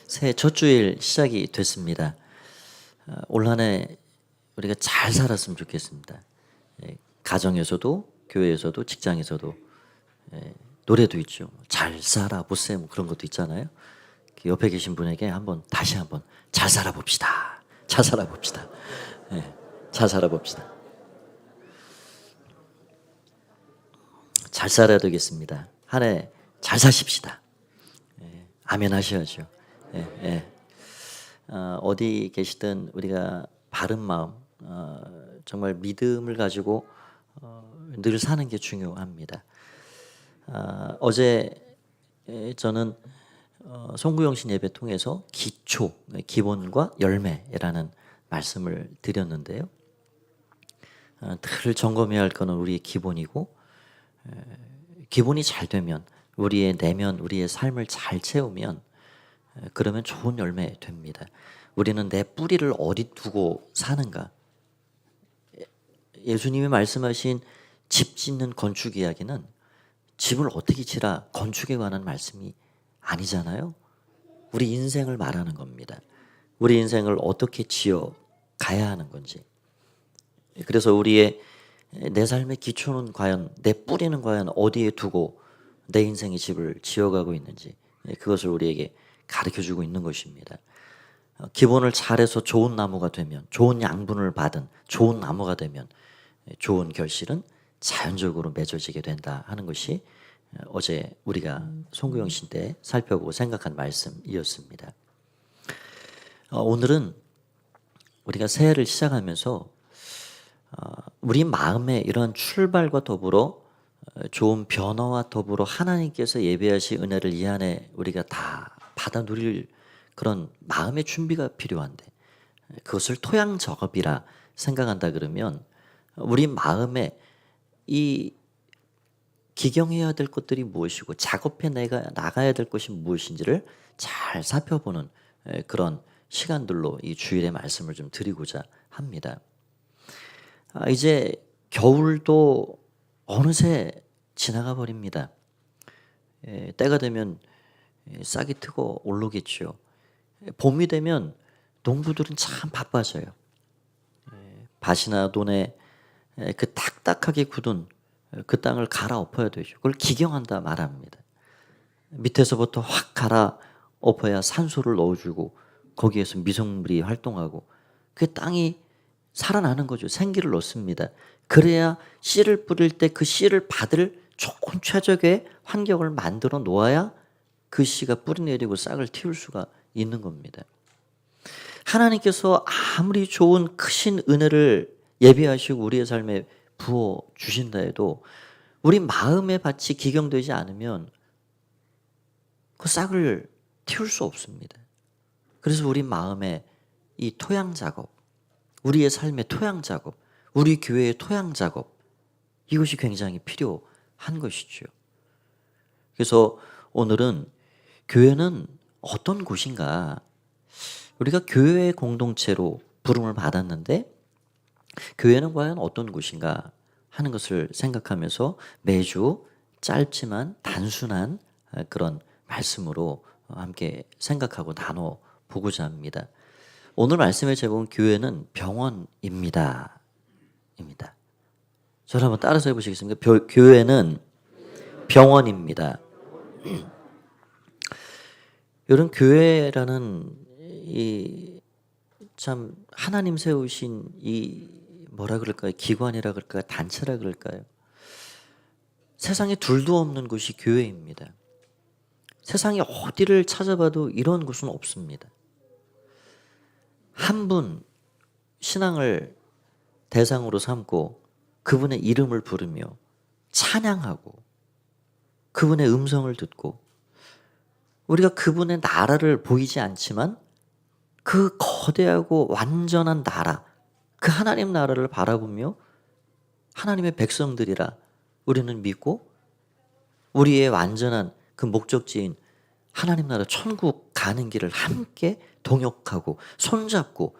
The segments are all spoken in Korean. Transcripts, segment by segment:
새해 첫 주일 시작이 됐습니다. 올 한 해 우리가 잘 살았으면 좋겠습니다. 가정에서도 교회에서도 직장에서도 노래도 있죠. 잘 살아 보세 뭐 그런 것도 있잖아요. 옆에 계신 분에게 다시 한번 잘 살아봅시다. 잘 살아봅시다. 잘 살아봅시다. 잘 살아야 되겠습니다. 한 해 잘 사십시다. 아멘 하셔야죠. 어디 계시든 우리가 바른 마음, 정말 믿음을 가지고 늘 사는 게 중요합니다. 어제 저는 송구영신 예배 통해서 기초, 기본과 열매라는 말씀을 드렸는데요. 늘 점검해야 할 것은 우리의 기본이고, 기본이 잘 되면 우리의 내면, 우리의 삶을 잘 채우면 그러면 좋은 열매 됩니다. 우리는 내 뿌리를 어디 두고 사는가? 예수님이 말씀하신 집 짓는 건축 이야기는 집을 어떻게 지라 건축에 관한 말씀이 아니잖아요. 우리 인생을 말하는 겁니다. 우리 인생을 어떻게 지어 가야 하는 건지. 그래서 우리의 내 삶의 기초는 과연, 내 뿌리는 과연 어디에 두고 내 인생의 집을 지어가고 있는지, 그것을 우리에게 가르쳐주고 있는 것입니다. 기본을 잘해서 좋은 나무가 되면, 좋은 양분을 받은 좋은 나무가 되면 좋은 결실은 자연적으로 맺어지게 된다 하는 것이 어제 우리가 송구영신 때 살펴보고 생각한 말씀이었습니다. 오늘은 우리가 새해를 시작하면서 우리 마음의 이러한 출발과 더불어 좋은 변화와 더불어 하나님께서 예배하신 은혜를 이 안에 우리가 다 받아 누릴 그런 마음의 준비가 필요한데, 그것을 토양 작업이라 생각한다 그러면 우리 마음에 이 기경해야 될 것들이 무엇이고 작업해 나가야 될 것이 무엇인지를 잘 살펴보는 그런 시간들로 이 주일의 말씀을 좀 드리고자 합니다. 이제 겨울도 어느새 지나가 버립니다. 때가 되면 싹이 트고 오르겠죠. 봄이 되면 농부들은 참 바빠져요. 밭이나 논에 그 딱딱하게 굳은 그 땅을 갈아엎어야 되죠. 그걸 기경한다 말합니다. 밑에서부터 확 갈아엎어야 산소를 넣어주고 거기에서 미생물이 활동하고 그 땅이 살아나는 거죠. 생기를 넣습니다. 그래야 씨를 뿌릴 때 그 씨를 받을 좋은 최적의 환경을 만들어 놓아야 그 씨가 뿌리내리고 싹을 틔울 수가 있는 겁니다. 하나님께서 아무리 좋은 크신 은혜를 예비하시고 우리의 삶에 부어 주신다 해도 우리 마음의 밭이 기경되지 않으면 그 싹을 틔울 수 없습니다. 그래서 우리 마음의 이 토양 작업, 우리의 삶의 토양 작업, 우리 교회의 토양 작업, 이것이 굉장히 필요한 것이죠. 그래서 오늘은 교회는 어떤 곳인가? 우리가 교회의 공동체로 부름을 받았는데 교회는 과연 어떤 곳인가 하는 것을 생각하면서 매주 짧지만 단순한 그런 말씀으로 함께 생각하고 나눠보고자 합니다. 오늘 말씀의 제목은 교회는 병원입니다. 저를 한번 따라서 해보시겠습니까? 교회는 병원입니다. 이런 교회라는 이 참 하나님 세우신 이 뭐라 그럴까요? 기관이라 그럴까요? 단체라 그럴까요? 세상에 둘도 없는 곳이 교회입니다. 세상에 어디를 찾아봐도 이런 곳은 없습니다. 한 분 신앙을 대상으로 삼고 그분의 이름을 부르며 찬양하고 그분의 음성을 듣고 우리가 그분의 나라를 보이지 않지만 그 거대하고 완전한 나라, 그 하나님 나라를 바라보며 하나님의 백성들이라 우리는 믿고 우리의 완전한 그 목적지인 하나님 나라 천국 가는 길을 함께 동역하고 손잡고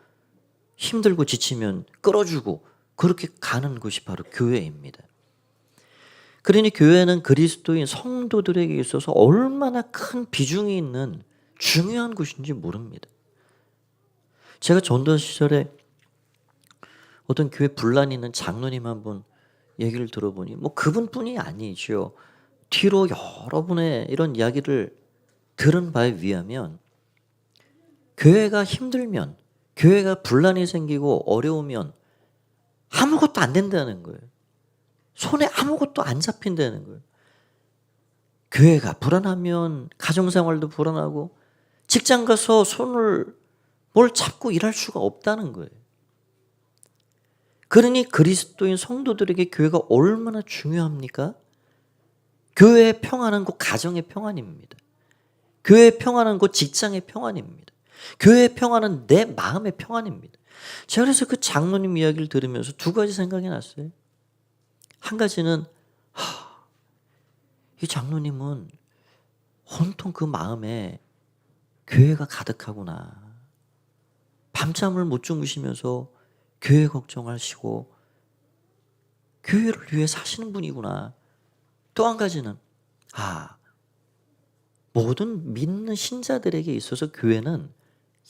힘들고 지치면 끌어주고 그렇게 가는 곳이 바로 교회입니다. 그러니 교회는 그리스도인 성도들에게 있어서 얼마나 큰 비중이 있는 중요한 곳인지 모릅니다. 제가 전도 시절에 어떤 교회 분란이 있는 장로님 한 분 얘기를 들어보니 뭐 그분뿐이 아니죠. 뒤로 여러분의 이런 이야기를 들은 바에 의하면 교회가 힘들면, 교회가 분란이 생기고 어려우면 아무것도 안 된다는 거예요. 손에 아무것도 안 잡힌다는 거예요. 교회가 불안하면 가정생활도 불안하고 직장 가서 손을 뭘 잡고 일할 수가 없다는 거예요. 그러니 그리스도인 성도들에게 교회가 얼마나 중요합니까? 교회의 평안은 곧 가정의 평안입니다. 교회의 평안은 곧 직장의 평안입니다. 교회의 평안은 내 마음의 평안입니다. 제가 그래서 그 장로님 이야기를 들으면서 두 가지 생각이 났어요. 한 가지는 이 장로님은 온통 그 마음에 교회가 가득하구나. 밤잠을 못 주무시면서 교회 걱정하시고 교회를 위해 사시는 분이구나. 또 한 가지는 모든 믿는 신자들에게 있어서 교회는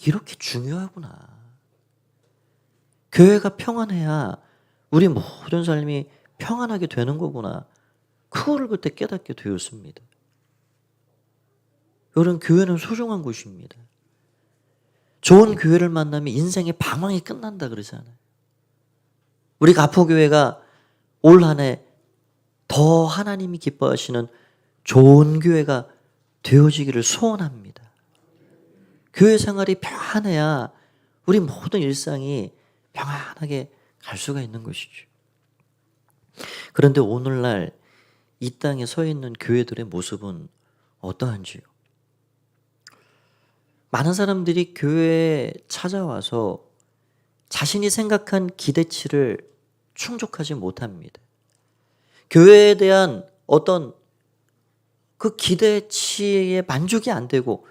이렇게 중요하구나. 교회가 평안해야 우리 모든 삶이 평안하게 되는 거구나. 그거를 그때 깨닫게 되었습니다. 여러분, 교회는 소중한 곳입니다. 좋은 교회를 만나면 인생의 방황이 끝난다 그러잖아요. 우리 가포교회가 올 한 해 더 하나님이 기뻐하시는 좋은 교회가 되어지기를 소원합니다. 교회 생활이 평안해야 우리 모든 일상이 평안하게 갈 수가 있는 것이죠. 그런데 오늘날 이 땅에 서 있는 교회들의 모습은 어떠한지요? 많은 사람들이 교회에 찾아와서 자신이 생각한 기대치를 충족하지 못합니다. 교회에 대한 어떤 그 기대치에 만족이 안 되고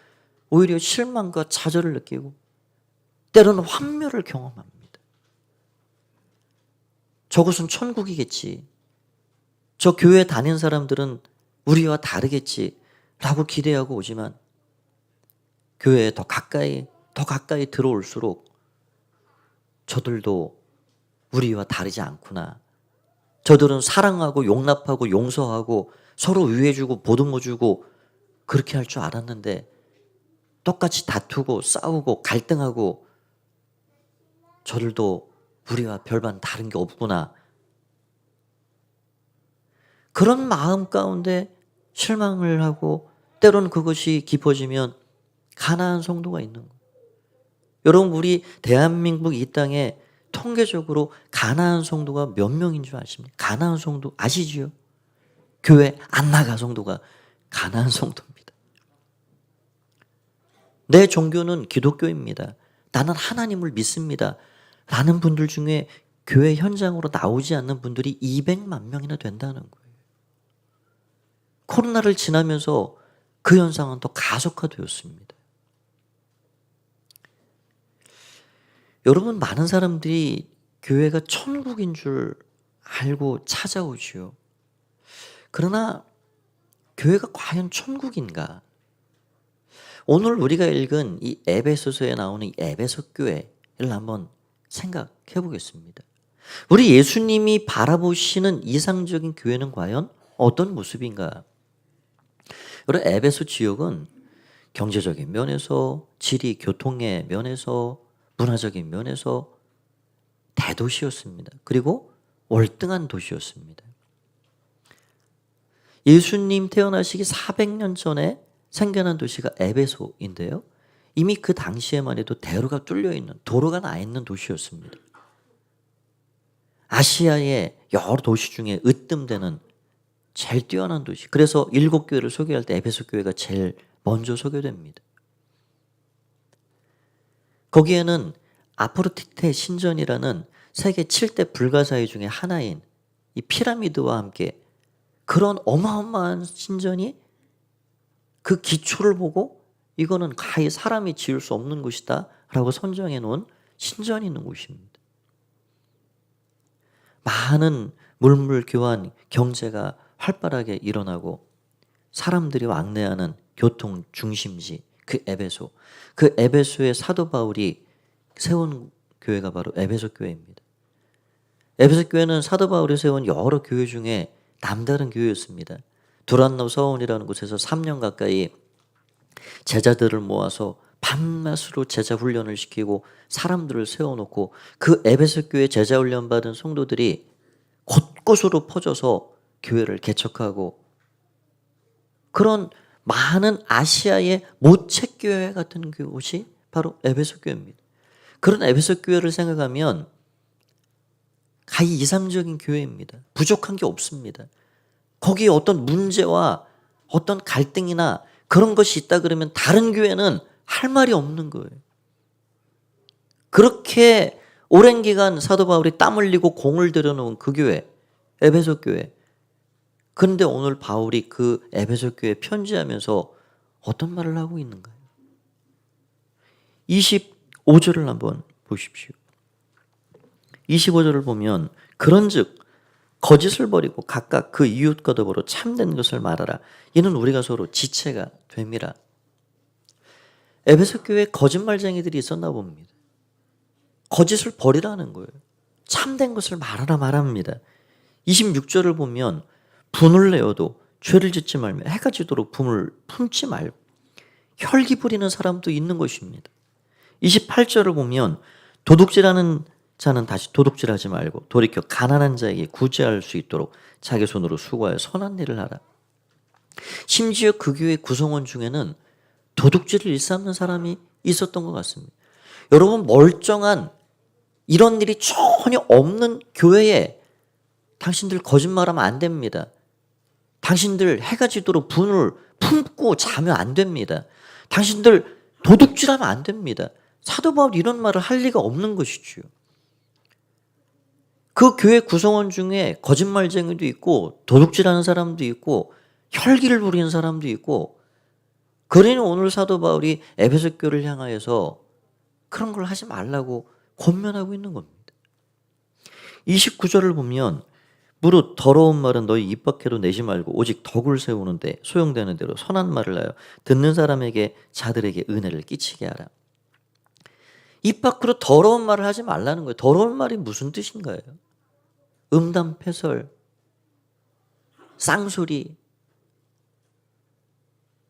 오히려 실망과 좌절을 느끼고 때로는 환멸을 경험합니다. 저것은 천국이겠지. 저 교회 다닌 사람들은 우리와 다르겠지 라고 기대하고 오지만 교회에 더 가까이 들어올수록 저들도 우리와 다르지 않구나. 저들은 사랑하고 용납하고 용서하고 서로 위해주고 보듬어주고 그렇게 할 줄 알았는데 똑같이 다투고 싸우고 갈등하고 저들도 우리와 별반 다른 게 없구나. 그런 마음 가운데 실망을 하고 때로는 그것이 깊어지면 가난한 성도가 있는 거예요. 여러분, 우리 대한민국 이 땅에 통계적으로 가난한 성도가 몇 명인 줄 아십니까? 가난한 성도 아시지요? 교회 안 나가 성도가 가난한 성도입니다. 내 종교는 기독교입니다. 나는 하나님을 믿습니다. 라는 분들 중에 교회 현장으로 나오지 않는 분들이 200만 명이나 된다는 거예요. 코로나를 지나면서 그 현상은 더 가속화되었습니다. 여러분, 많은 사람들이 교회가 천국인 줄 알고 찾아오지요. 그러나 교회가 과연 천국인가? 오늘 우리가 읽은 이 에베소서에 나오는 이 에베소 교회를 한번 생각해 보겠습니다. 우리 예수님이 바라보시는 이상적인 교회는 과연 어떤 모습인가? 여러분, 에베소 지역은 경제적인 면에서, 지리, 교통의 면에서, 문화적인 면에서 대도시였습니다. 그리고 월등한 도시였습니다. 예수님 태어나시기 400년 전에 생겨난 도시가 에베소인데요. 이미 그 당시에만 해도 대로가 뚫려 있는, 도로가 나 있는 도시였습니다. 아시아의 여러 도시 중에 으뜸되는 제일 뛰어난 도시. 그래서 7교회를 소개할 때 에베소 교회가 제일 먼저 소개됩니다. 거기에는 아프로디테 신전이라는 세계 7대 불가사의 중에 하나인 이 피라미드와 함께 그런 어마어마한 신전이 그 기초를 보고 이거는 가히 사람이 지을 수 없는 곳이다 라고 선정해 놓은 신전이 있는 곳입니다. 많은 물물 교환 경제가 활발하게 일어나고 사람들이 왕래하는 교통 중심지 그 에베소. 그 에베소에 사도 바울이 세운 교회가 바로 에베소 교회입니다. 에베소 교회는 사도 바울이 세운 여러 교회 중에 남다른 교회였습니다. 두란노 서원이라는 곳에서 3년 가까이 제자들을 모아서 밤낮으로 제자 훈련을 시키고 사람들을 세워놓고 그 에베소 교회 제자 훈련 받은 성도들이 곳곳으로 퍼져서 교회를 개척하고 그런 많은 아시아의 모책교회 같은 곳이 바로 에베소 교회입니다. 그런 에베소 교회를 생각하면 가히 이상적인 교회입니다. 부족한 게 없습니다. 거기에 어떤 문제와 어떤 갈등이나 그런 것이 있다 그러면 다른 교회는 할 말이 없는 거예요. 그렇게 오랜 기간 사도 바울이 땀 흘리고 공을 들여놓은 그 교회, 에베소 교회. 그런데 오늘 바울이 그 에베소 교회에 편지하면서 어떤 말을 하고 있는가요? 25절을 한번 보십시오. 25절을 보면 그런즉 거짓을 버리고 각각 그 이웃과 더불어 참된 것을 말하라. 이는 우리가 서로 지체가 됨이라. 에베소 교회에 거짓말쟁이들이 있었나 봅니다. 거짓을 버리라는 거예요. 참된 것을 말하라 말합니다. 26절을 보면 분을 내어도 죄를 짓지 말며 해가 지도록 분을 품지 말고 혈기 부리는 사람도 있는 것입니다. 28절을 보면 도둑질하는 자는 다시 도둑질하지 말고 돌이켜 가난한 자에게 구제할 수 있도록 자기 손으로 수고하여 선한 일을 하라. 심지어 그 교회 구성원 중에는 도둑질을 일삼는 사람이 있었던 것 같습니다. 여러분 멀쩡한 이런 일이 전혀 없는 교회에 당신들 거짓말하면 안 됩니다. 당신들 해가 지도록 분을 품고 자면 안 됩니다. 당신들 도둑질하면 안 됩니다. 사도 바울이 이런 말을 할 리가 없는 것이지요. 그 교회 구성원 중에 거짓말쟁이도 있고 도둑질하는 사람도 있고 혈기를 부리는 사람도 있고 그러니 오늘 사도 바울이 에베소 교회를 향하여서 그런 걸 하지 말라고 권면하고 있는 겁니다. 29절을 보면 무릇 더러운 말은 너희 입 밖으로 내지 말고 오직 덕을 세우는데 소용되는 대로 선한 말을 하여 듣는 사람에게 자들에게 은혜를 끼치게 하라. 입 밖으로 더러운 말을 하지 말라는 거예요. 더러운 말이 무슨 뜻인가요? 음담패설, 쌍소리,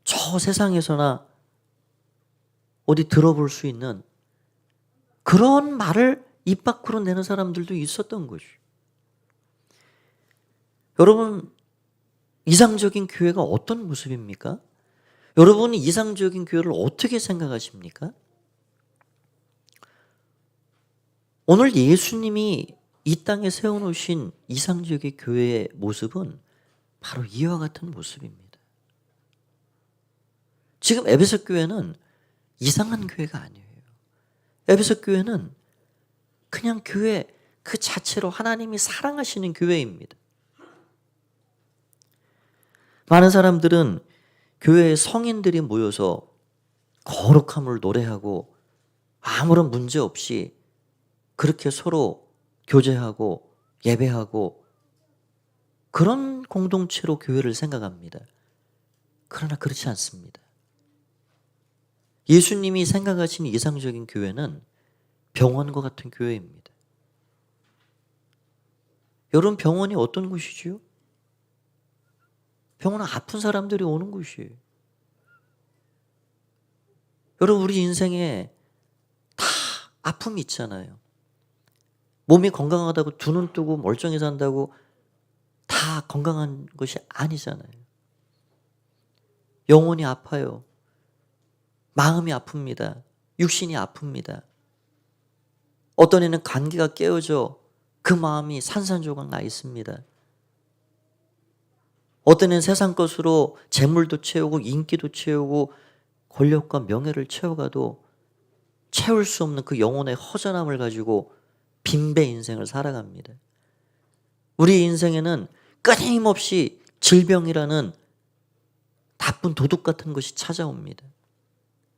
저 세상에서나 어디 들어볼 수 있는 그런 말을 입 밖으로 내는 사람들도 있었던 것이죠. 여러분, 이상적인 교회가 어떤 모습입니까? 여러분이 이상적인 교회를 어떻게 생각하십니까? 오늘 예수님이 이 땅에 세워놓으신 이상적인 교회의 모습은 바로 이와 같은 모습입니다. 지금 에베소 교회는 이상한 교회가 아니에요. 에베소 교회는 그냥 교회 그 자체로 하나님이 사랑하시는 교회입니다. 많은 사람들은 교회에 성인들이 모여서 거룩함을 노래하고 아무런 문제 없이 그렇게 서로 교제하고 예배하고 그런 공동체로 교회를 생각합니다. 그러나 그렇지 않습니다. 예수님이 생각하신 이상적인 교회는 병원과 같은 교회입니다. 여러분, 병원이 어떤 곳이지요? 병원은 아픈 사람들이 오는 곳이에요. 여러분, 우리 인생에 다 아픔이 있잖아요. 몸이 건강하다고 두 눈 뜨고 멀쩡히 산다고 다 건강한 것이 아니잖아요. 영혼이 아파요. 마음이 아픕니다. 육신이 아픕니다. 어떤 이는 관계가 깨어져 그 마음이 산산조각 나 있습니다. 어떤 이는 세상 것으로 재물도 채우고 인기도 채우고 권력과 명예를 채워가도 채울 수 없는 그 영혼의 허전함을 가지고 빈배 인생을 살아갑니다. 우리 인생에는 끊임없이 질병이라는 나쁜 도둑 같은 것이 찾아옵니다.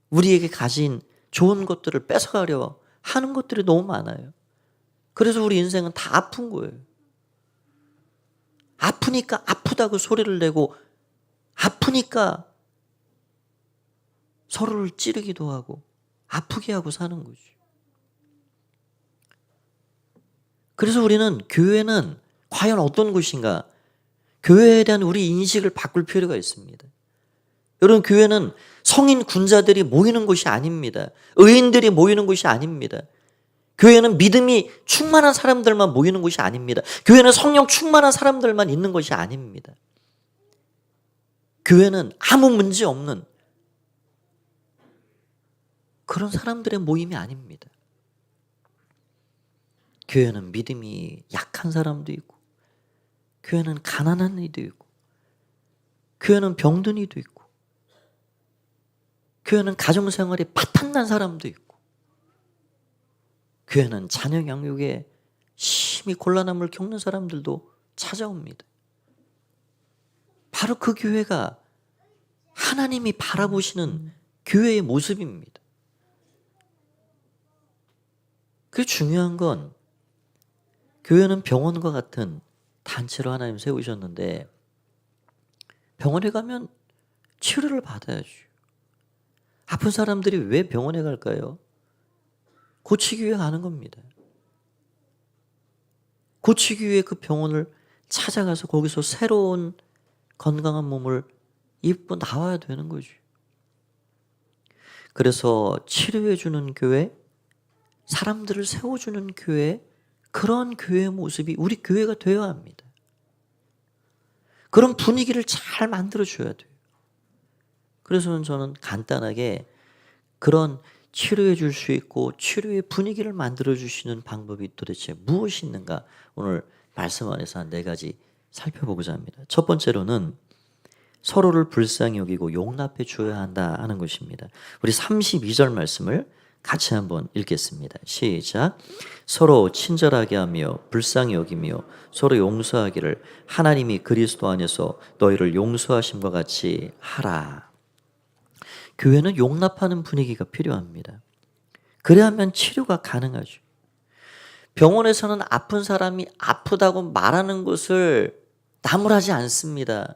우리에게 가진 좋은 것들을 뺏어가려 하는 것들이 너무 많아요. 그래서 우리 인생은 다 아픈 거예요. 아프니까 아프다고 소리를 내고 아프니까 서로를 찌르기도 하고 아프게 하고 사는 거죠. 그래서 우리는 교회는 과연 어떤 곳인가? 교회에 대한 우리 인식을 바꿀 필요가 있습니다. 여러분, 교회는 성인 군자들이 모이는 곳이 아닙니다. 의인들이 모이는 곳이 아닙니다. 교회는 믿음이 충만한 사람들만 모이는 곳이 아닙니다. 교회는 성령 충만한 사람들만 있는 것이 아닙니다. 교회는 아무 문제 없는 그런 사람들의 모임이 아닙니다. 교회는 믿음이 약한 사람도 있고, 교회는 가난한 이도 있고, 교회는 병든 이도 있고, 교회는 가정생활이 파탄난 사람도 있고, 교회는 자녀 양육에 심히 곤란함을 겪는 사람들도 찾아옵니다. 바로 그 교회가 하나님이 바라보시는 교회의 모습입니다. 그 중요한 건 교회는 병원과 같은 단체로 하나님 세우셨는데 병원에 가면 치료를 받아야죠. 아픈 사람들이 왜 병원에 갈까요? 고치기 위해 가는 겁니다. 고치기 위해 그 병원을 찾아가서 거기서 새로운 건강한 몸을 입고 나와야 되는 거죠. 그래서 치료해주는 교회, 사람들을 세워주는 교회, 그런 교회의 모습이 우리 교회가 되어야 합니다. 그런 분위기를 잘 만들어줘야 돼요. 그래서 저는 간단하게 그런 치료해 줄 수 있고 치료의 분위기를 만들어 주시는 방법이 도대체 무엇이 있는가, 오늘 말씀 안에서 한 4가지 살펴보고자 합니다. 첫 번째로는 서로를 불쌍히 여기고 용납해 줘야 한다 하는 것입니다. 우리 32절 말씀을 같이 한번 읽겠습니다. 시작. 서로 친절하게 하며 불쌍히 여기며 서로 용서하기를 하나님이 그리스도 안에서 너희를 용서하심과 같이 하라. 교회는 용납하는 분위기가 필요합니다. 그래야만 치료가 가능하죠. 병원에서는 아픈 사람이 아프다고 말하는 것을 나무라지 않습니다.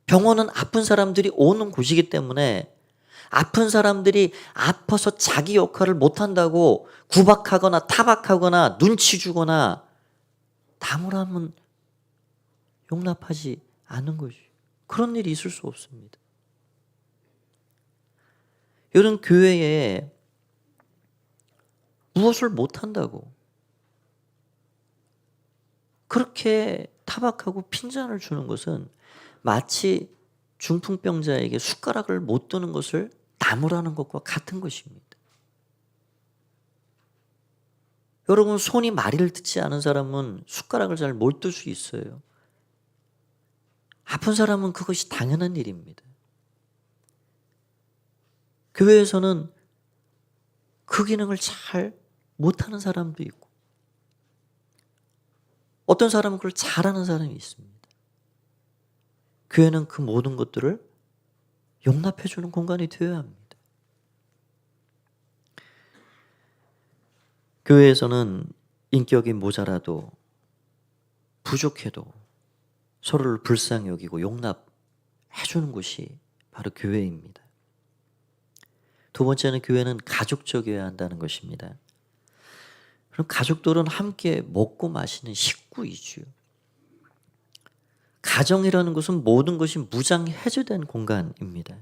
병원은 아픈 사람들이 오는 곳이기 때문에 아픈 사람들이 아파서 자기 역할을 못한다고 구박하거나 타박하거나 눈치 주거나 나무라면 용납하지 않는 거죠. 그런 일이 있을 수 없습니다. 이런 교회에 무엇을 못한다고 그렇게 타박하고 핀잔을 주는 것은 마치 중풍병자에게 숟가락을 못 드는 것을 나무라는 것과 같은 것입니다. 여러분, 손이 마리를 듣지 않은 사람은 숟가락을 잘 못 들 수 있어요. 아픈 사람은 그것이 당연한 일입니다. 교회에서는 그 기능을 잘 못하는 사람도 있고 어떤 사람은 그걸 잘하는 사람이 있습니다. 교회는 그 모든 것들을 용납해주는 공간이 되어야 합니다. 교회에서는 인격이 모자라도 부족해도 서로를 불쌍히 여기고 용납해주는 곳이 바로 교회입니다. 두 번째는 교회는 가족적이어야 한다는 것입니다. 그럼 가족들은 함께 먹고 마시는 식구이죠. 가정이라는 것은 모든 것이 무장해제된 공간입니다.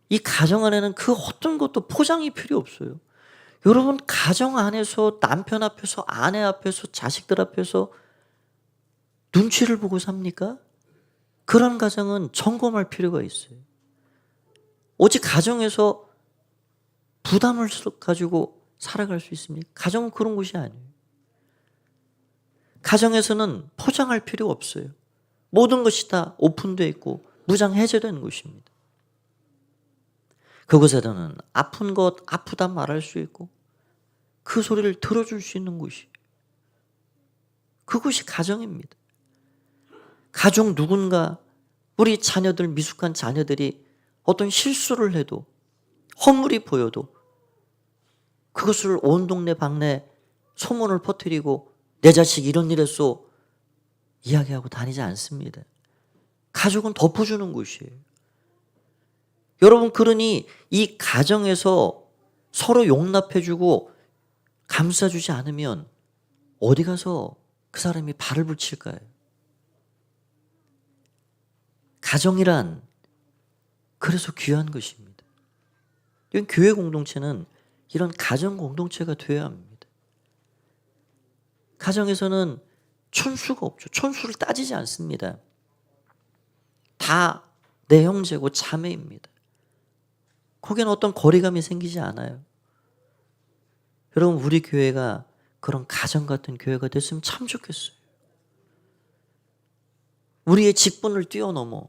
이 가정 안에는 그 어떤 것도 포장이 필요 없어요. 여러분, 가정 안에서 남편 앞에서 아내 앞에서 자식들 앞에서 눈치를 보고 삽니까? 그런 가정은 점검할 필요가 있어요. 오직 가정에서 부담을 가지고 살아갈 수 있습니까? 가정은 그런 곳이 아니에요. 가정에서는 포장할 필요 없어요. 모든 것이 다 오픈되어 있고 무장해제된 곳입니다. 그곳에서는 아픈 것 아프다 말할 수 있고 그 소리를 들어줄 수 있는 곳이, 그곳이 가정입니다. 가족 누군가, 우리 자녀들, 미숙한 자녀들이 어떤 실수를 해도 허물이 보여도 그것을 온 동네 방네 소문을 퍼뜨리고 내 자식 이런 일 했어 이야기하고 다니지 않습니다. 가족은 덮어주는 곳이에요. 여러분, 그러니 이 가정에서 서로 용납해주고 감싸주지 않으면 어디 가서 그 사람이 발을 붙일까요? 가정이란 그래서 귀한 것입니다. 이건 교회 공동체는 이런 가정 공동체가 되어야 합니다. 가정에서는 촌수가 없죠. 촌수를 따지지 않습니다. 다 내 형제고 자매입니다. 거기는 어떤 거리감이 생기지 않아요. 여러분, 우리 교회가 그런 가정 같은 교회가 됐으면 참 좋겠어요. 우리의 직분을 뛰어넘어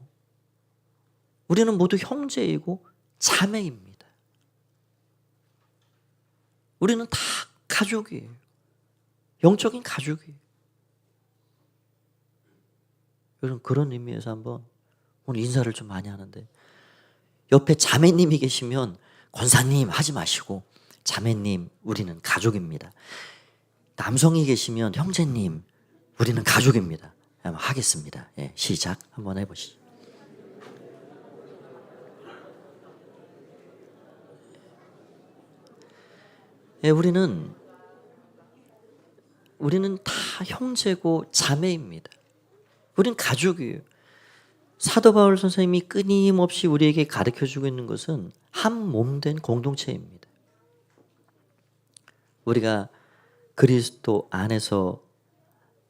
우리는 모두 형제이고 자매입니다. 우리는 다 가족이에요. 영적인 가족이에요. 여러분, 그런 의미에서 한번 오늘 인사를 좀 많이 하는데 옆에 자매님이 계시면 권사님 하지 마시고 자매님 우리는 가족입니다. 남성이 계시면 형제님 우리는 가족입니다. 한번 하겠습니다. 예, 시작 한번 해보시죠. 예, 우리는 다 형제고 자매입니다. 우리는 가족이에요. 사도 바울 선생님이 끊임없이 우리에게 가르쳐주고 있는 것은 한 몸 된 공동체입니다. 우리가 그리스도 안에서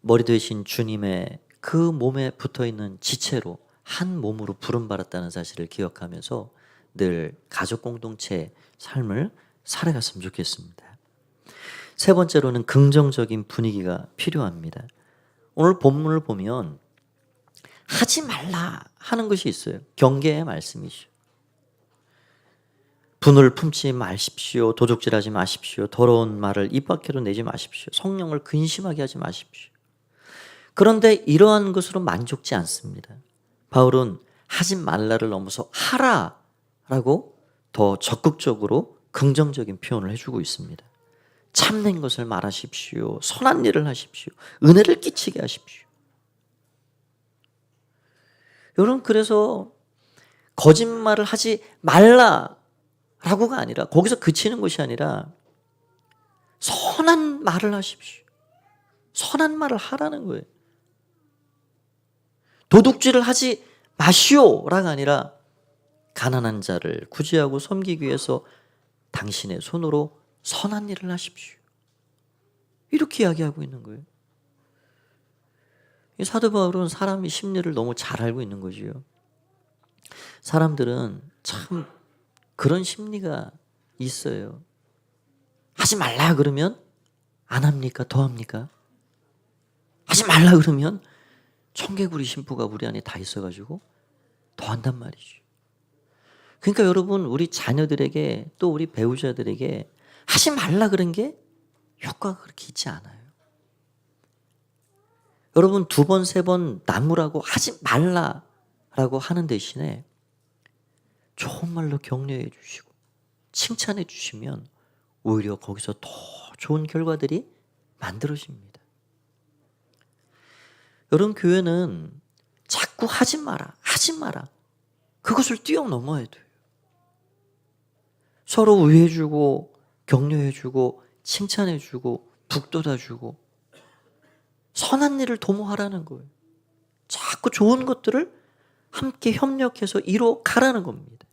머리 되신 주님의 그 몸에 붙어있는 지체로 한 몸으로 부름받았다는 사실을 기억하면서 늘 가족 공동체 삶을 살아갔으면 좋겠습니다. 세 번째로는 긍정적인 분위기가 필요합니다. 오늘 본문을 보면 하지 말라 하는 것이 있어요. 경계의 말씀이죠. 분을 품지 마십시오. 도적질하지 마십시오. 더러운 말을 입 밖으로 내지 마십시오. 성령을 근심하게 하지 마십시오. 그런데 이러한 것으로 만족지 않습니다. 바울은 하지 말라를 넘어서 하라라고 더 적극적으로 긍정적인 표현을 해주고 있습니다. 참된 것을 말하십시오. 선한 일을 하십시오. 은혜를 끼치게 하십시오. 여러분, 그래서 거짓말을 하지 말라라고가 아니라 거기서 그치는 것이 아니라 선한 말을 하십시오. 선한 말을 하라는 거예요. 도둑질을 하지 마시오라가 아니라 가난한 자를 구제하고 섬기기 위해서 당신의 손으로 선한 일을 하십시오. 이렇게 이야기하고 있는 거예요. 사도 바울은 사람의 심리를 너무 잘 알고 있는 거지요. 사람들은 참 그런 심리가 있어요. 하지 말라 그러면 안 합니까? 더 합니까? 하지 말라 그러면 청개구리 심부가 우리 안에 다 있어가지고 더 한단 말이죠. 그러니까 여러분, 우리 자녀들에게 또 우리 배우자들에게 하지 말라 그런 게 효과가 그렇게 있지 않아요. 여러분, 2번, 3번 나무라고 하지 말라라고 하는 대신에 좋은 말로 격려해 주시고 칭찬해 주시면 오히려 거기서 더 좋은 결과들이 만들어집니다. 여러분, 교회는 자꾸 하지 마라, 하지 마라. 그것을 뛰어넘어야 돼요. 서로 우애해주고 격려해주고 칭찬해주고 북돋아주고 선한 일을 도모하라는 거예요. 자꾸 좋은 것들을 함께 협력해서 이뤄 가라는 겁니다.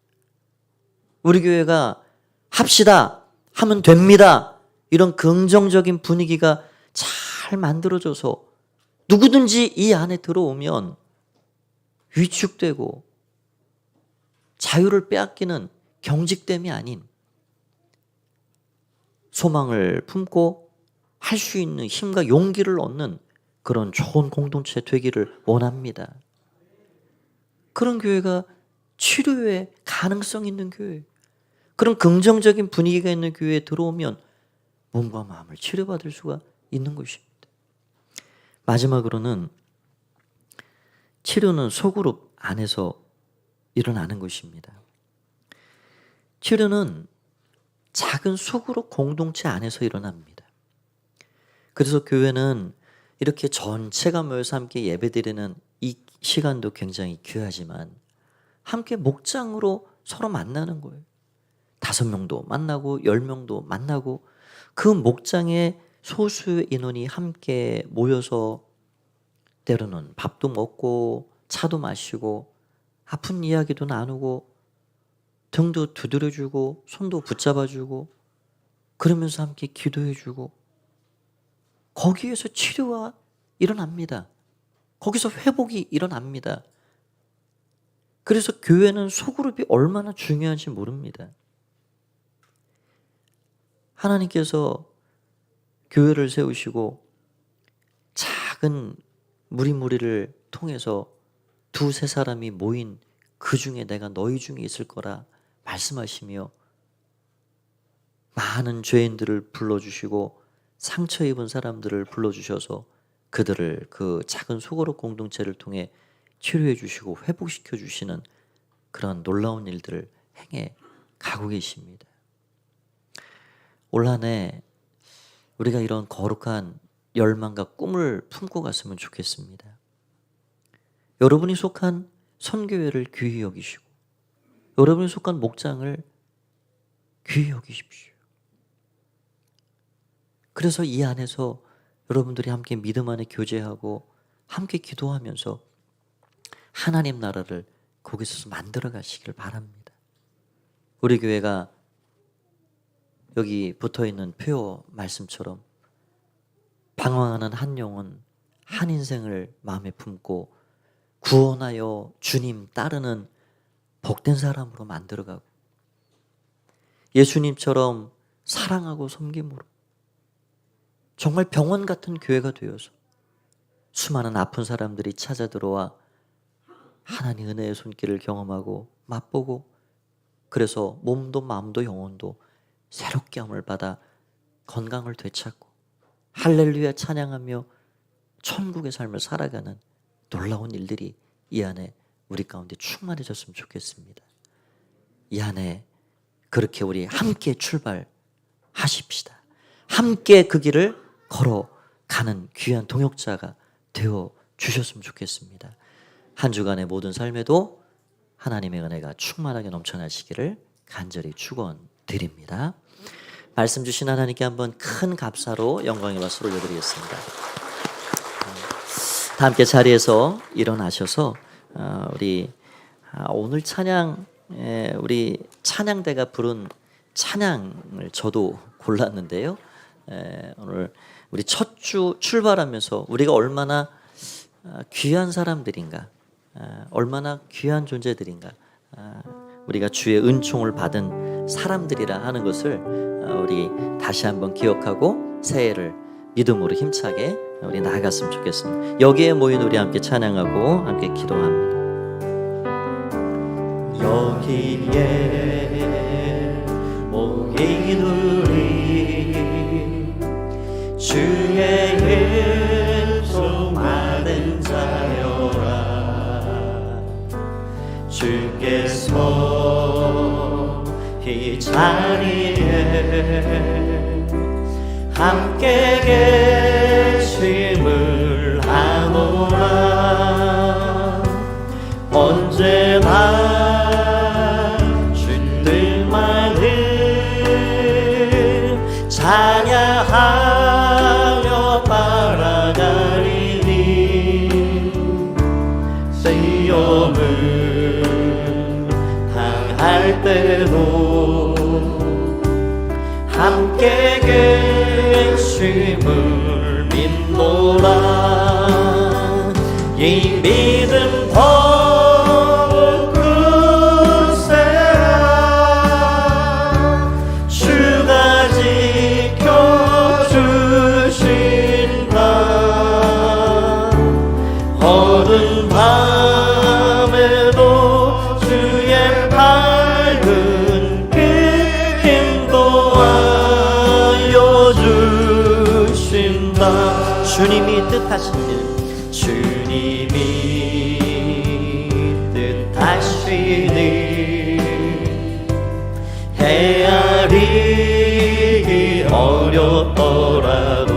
우리 교회가 합시다 하면 됩니다. 이런 긍정적인 분위기가 잘 만들어져서 누구든지 이 안에 들어오면 위축되고 자유를 빼앗기는 경직됨이 아닌 소망을 품고 할 수 있는 힘과 용기를 얻는 그런 좋은 공동체 되기를 원합니다. 그런 교회가 치료의 가능성 있는 교회, 그런 긍정적인 분위기가 있는 교회에 들어오면 몸과 마음을 치료받을 수가 있는 것입니다. 마지막으로는 치료는 소그룹 안에서 일어나는 것입니다. 치료는 작은 소그룹 공동체 안에서 일어납니다. 그래서 교회는 이렇게 전체가 모여서 함께 예배드리는 이 시간도 굉장히 귀하지만 함께 목장으로 서로 만나는 거예요. 5명도 만나고 10명도 만나고 그 목장에 소수의 인원이 함께 모여서 때로는 밥도 먹고 차도 마시고 아픈 이야기도 나누고 등도 두드려주고 손도 붙잡아주고 그러면서 함께 기도해주고 거기에서 치료가 일어납니다. 거기서 회복이 일어납니다. 그래서 교회는 소그룹이 얼마나 중요한지 모릅니다. 하나님께서 교회를 세우시고 작은 무리를 통해서 2-3 사람이 모인 그 중에 내가 너희 중에 있을 거라 말씀하시며 많은 죄인들을 불러주시고 상처 입은 사람들을 불러주셔서 그들을 그 작은 소그룹 공동체를 통해 치료해 주시고 회복시켜 주시는 그런 놀라운 일들을 행해 가고 계십니다. 올 한 해 우리가 이런 거룩한 열망과 꿈을 품고 갔으면 좋겠습니다. 여러분이 속한 선교회를 귀히 여기시고 여러분이 속한 목장을 귀히 여기십시오. 그래서 이 안에서 여러분들이 함께 믿음 안에 교제하고 함께 기도하면서 하나님 나라를 거기서 만들어 가시길 바랍니다. 우리 교회가 여기 붙어있는 표어 말씀처럼 방황하는 한 영혼 한 인생을 마음에 품고 구원하여 주님 따르는 복된 사람으로 만들어가고 예수님처럼 사랑하고 섬김으로 정말 병원 같은 교회가 되어서 수많은 아픈 사람들이 찾아 들어와 하나님 은혜의 손길을 경험하고 맛보고 그래서 몸도 마음도 영혼도 새롭게 함을 받아 건강을 되찾고 할렐루야 찬양하며 천국의 삶을 살아가는 놀라운 일들이 이 안에 우리 가운데 충만해졌으면 좋겠습니다. 이 안에 그렇게 우리 함께 출발하십시다. 함께 그 길을 걸어가는 귀한 동역자가 되어 주셨으면 좋겠습니다. 한 주간의 모든 삶에도 하나님의 은혜가 충만하게 넘쳐나시기를 간절히 축원드립니다. 말씀 주신 하나님께 한번 큰 감사로 영광의 박수 올려드리겠습니다. 다 함께 자리에서 일어나셔서 우리 오늘 찬양 우리 찬양대가 부른 찬양을 저도 골랐는데요. 오늘 우리 첫 주 출발하면서 우리가 얼마나 귀한 사람들인가, 얼마나 귀한 존재들인가, 우리가 주의 은총을 받은 사람들이라 하는 것을 우리 다시 한번 기억하고 새해를 믿음으로 힘차게 우리 나아갔으면 좋겠습니다. 여기에 모인 우리 함께 찬양하고 함께 기도합니다. 여기에 모인 우리 주의 은총 받은 자여라. 주께서 이 자리에 함께 계심을 아노라. 언제나 주님만을 찬양하며 따라가리니 시험을 당할 때도 함께 계심을 믿노라. 이 믿음 더욱 굳세라. 주가 지켜주신다. 어두운 밤에도 주의 밝은 그 힘도 주신다. 주님이 뜻하신 일, 주님이 뜻하신 일 헤아리기 어렵더라도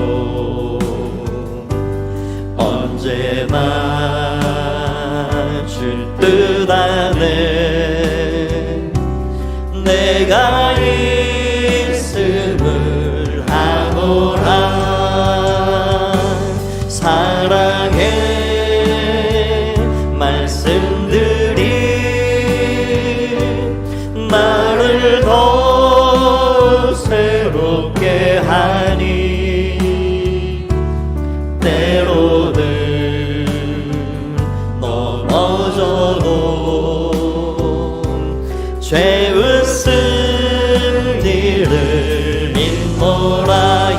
죄 웃은 이를 믿노라.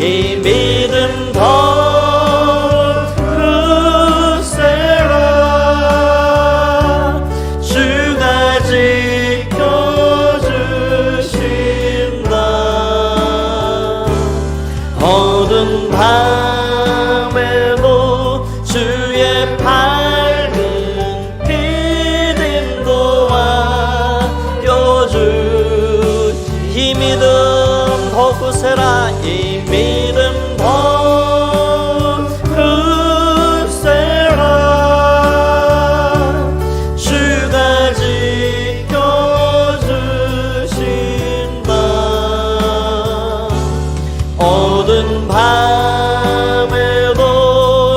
이 믿음 더 크세라. 주가 지켜주신다. 어두운 밤에도 주의 밝은 믿음도 와겨주. 이 믿음 더 크세라. 이 믿음 더 크세라. 주가 지켜주신다. 어두운 밤에도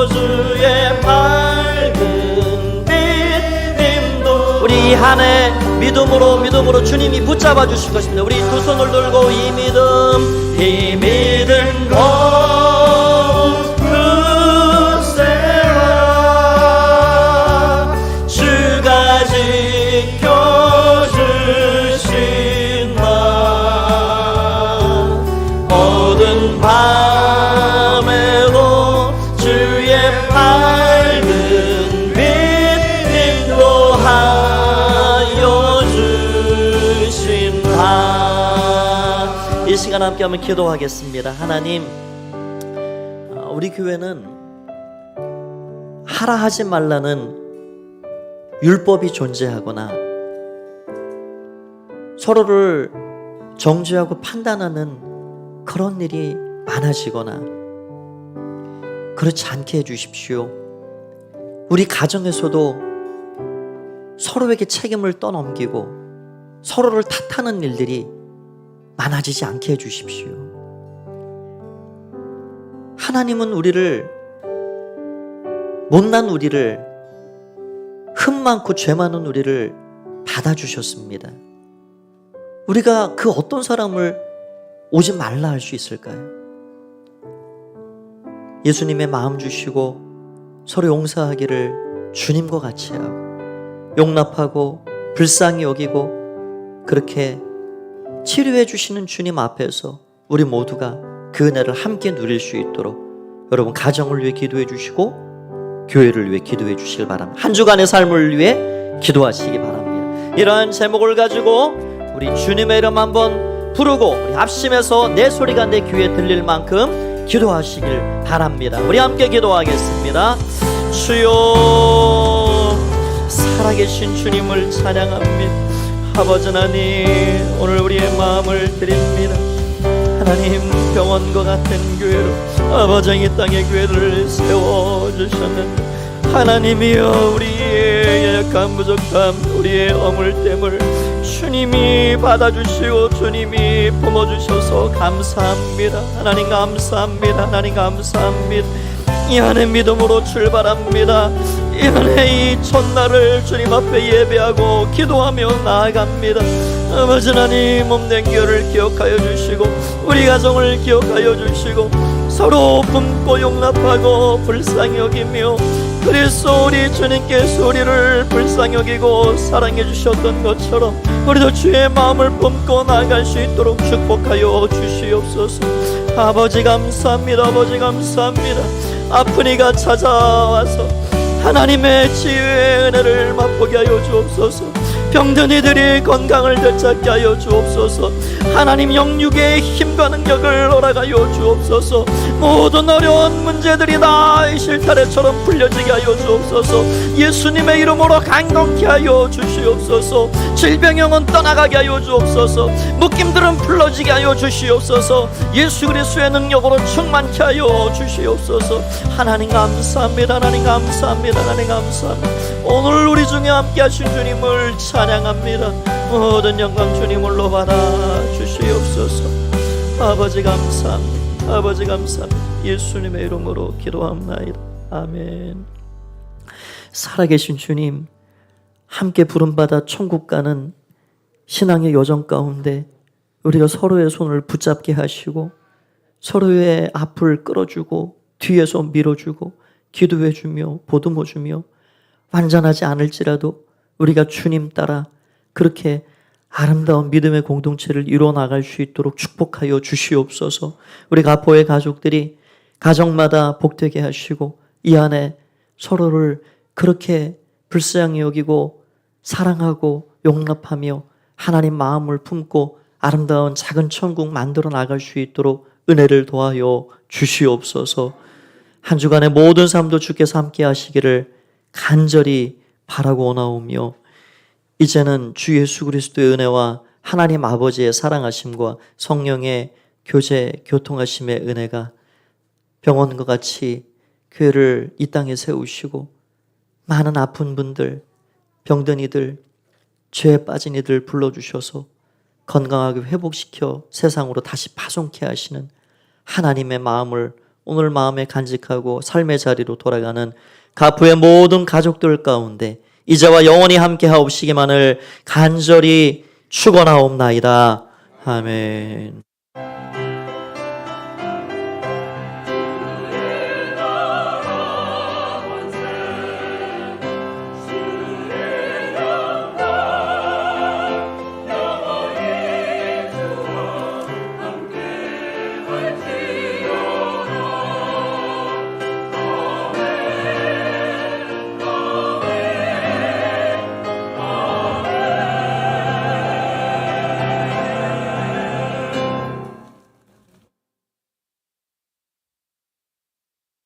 주의 밝은 믿음도. 우리 한 해 믿음으로 주님이 붙잡아 주실 것입니다. 우리 두 손을 들고 이 믿음 더 크세라. 주가 지켜주신다. 어두운 밤에도 주의 밝은 빛도 하여 주신다. 이 시간 함께 한번 기도하겠습니다. 하나님, 우리 교회는 하라 하지 말라는 율법이 존재하거나 서로를 정죄하고 판단하는 그런 일이 많아지거나 그렇지 않게 해주십시오. 우리 가정에서도 서로에게 책임을 떠넘기고 서로를 탓하는 일들이 많아지지 않게 해주십시오. 하나님은 못난 우리를, 흠 많고 죄 많은 우리를 받아주셨습니다. 우리가 그 어떤 사람을 오지 말라 할 수 있을까요? 예수님의 마음 주시고 서로 용서하기를 주님과 같이 하고 용납하고 불쌍히 여기고 그렇게 치료해 주시는 주님 앞에서 우리 모두가 그 은혜를 함께 누릴 수 있도록 여러분 가정을 위해 기도해 주시고 교회를 위해 기도해 주시길 바랍니다. 한 주간의 삶을 위해 기도하시기 바랍니다. 이러한 제목을 가지고 우리 주님의 이름 한번 부르고 우리 합심해서 내 소리가 내 귀에 들릴 만큼 기도하시길 바랍니다. 우리 함께 기도하겠습니다. 주여, 살아계신 주님을 찬양합니다. 아버지 하나님, 오늘 우리의 마음을 드립니다. 하나님, 병원과 같은 교회로 아버지 이 땅의 교회를 세워주셨는데 하나님이여, 우리의 약한 부족함, 우리의 어물됨을 주님이 받아주시고 주님이 품어주셔서 감사합니다. 하나님 감사합니다. 하나님 감사합니다. 이 안에 믿음으로 출발합니다. 이 안에 이 첫날을 주님 앞에 예배하고 기도하며 나아갑니다. 아버지 하나님, 몸된 교회를 기억하여 주시고 우리 가정을 기억하여 주시고 서로 품고 용납하고 불쌍히 여기며 그래서 우리 주님께서 우리를 불쌍히 여기고 사랑해 주셨던 것처럼 우리도 주의 마음을 품고 나아갈 수 있도록 축복하여 주시옵소서. 아버지 감사합니다. 아버지 감사합니다. 아픈 이가 찾아와서 하나님의 치유의 은혜를 맛보게 하여 주옵소서. 병든 이들이 건강을 되찾게 하여 주옵소서. 하나님 영육의 힘과 능력을 허락하여 주옵소서. 모든 어려운 문제들이 다 실타래처럼 풀려지게 하여 주옵소서. 예수님의 이름으로 강건케 하여 주시옵소서. 질병형은 떠나가게 하여 주옵소서. 묶임들은 풀어지게 하여 주시옵소서. 예수 그리스도의 능력으로 충만케 하여 주시옵소서. 하나님 감사합니다. 하나님 감사합니다. 하나님 감사합니다. 오늘 우리 중에 함께 하신 주님을 찬양합니다. 모든 영광 주님을로 받아 주시옵소서. 아버지 감사합니다. 아버지 감사합니다. 예수님의 이름으로 기도합나이다. 아멘. 살아계신 주님, 함께 부름받아 천국 가는 신앙의 여정 가운데 우리가 서로의 손을 붙잡게 하시고 서로의 앞을 끌어주고 뒤에서 밀어주고 기도해주며 보듬어주며 완전하지 않을지라도 우리가 주님 따라 그렇게 아름다운 믿음의 공동체를 이루어 나갈 수 있도록 축복하여 주시옵소서. 우리 가포의 가족들이 가정마다 복되게 하시고 이 안에 서로를 그렇게 불쌍히 여기고 사랑하고 용납하며 하나님 마음을 품고 아름다운 작은 천국 만들어 나갈 수 있도록 은혜를 도하여 주시옵소서. 한 주간의 모든 삶도 주께서 함께 하시기를 간절히 바라고 원하오며 이제는 주 예수 그리스도의 은혜와 하나님 아버지의 사랑하심과 성령의 교제 교통하심의 은혜가 병원과 같이 교회를 이 땅에 세우시고 많은 아픈 분들, 병든 이들, 죄에 빠진 이들 불러주셔서 건강하게 회복시켜 세상으로 다시 파송케 하시는 하나님의 마음을 오늘 마음에 간직하고 삶의 자리로 돌아가는 가포의 모든 가족들 가운데 이제와 영원히 함께 하옵시기만을 간절히 축원하옵나이다. 아멘.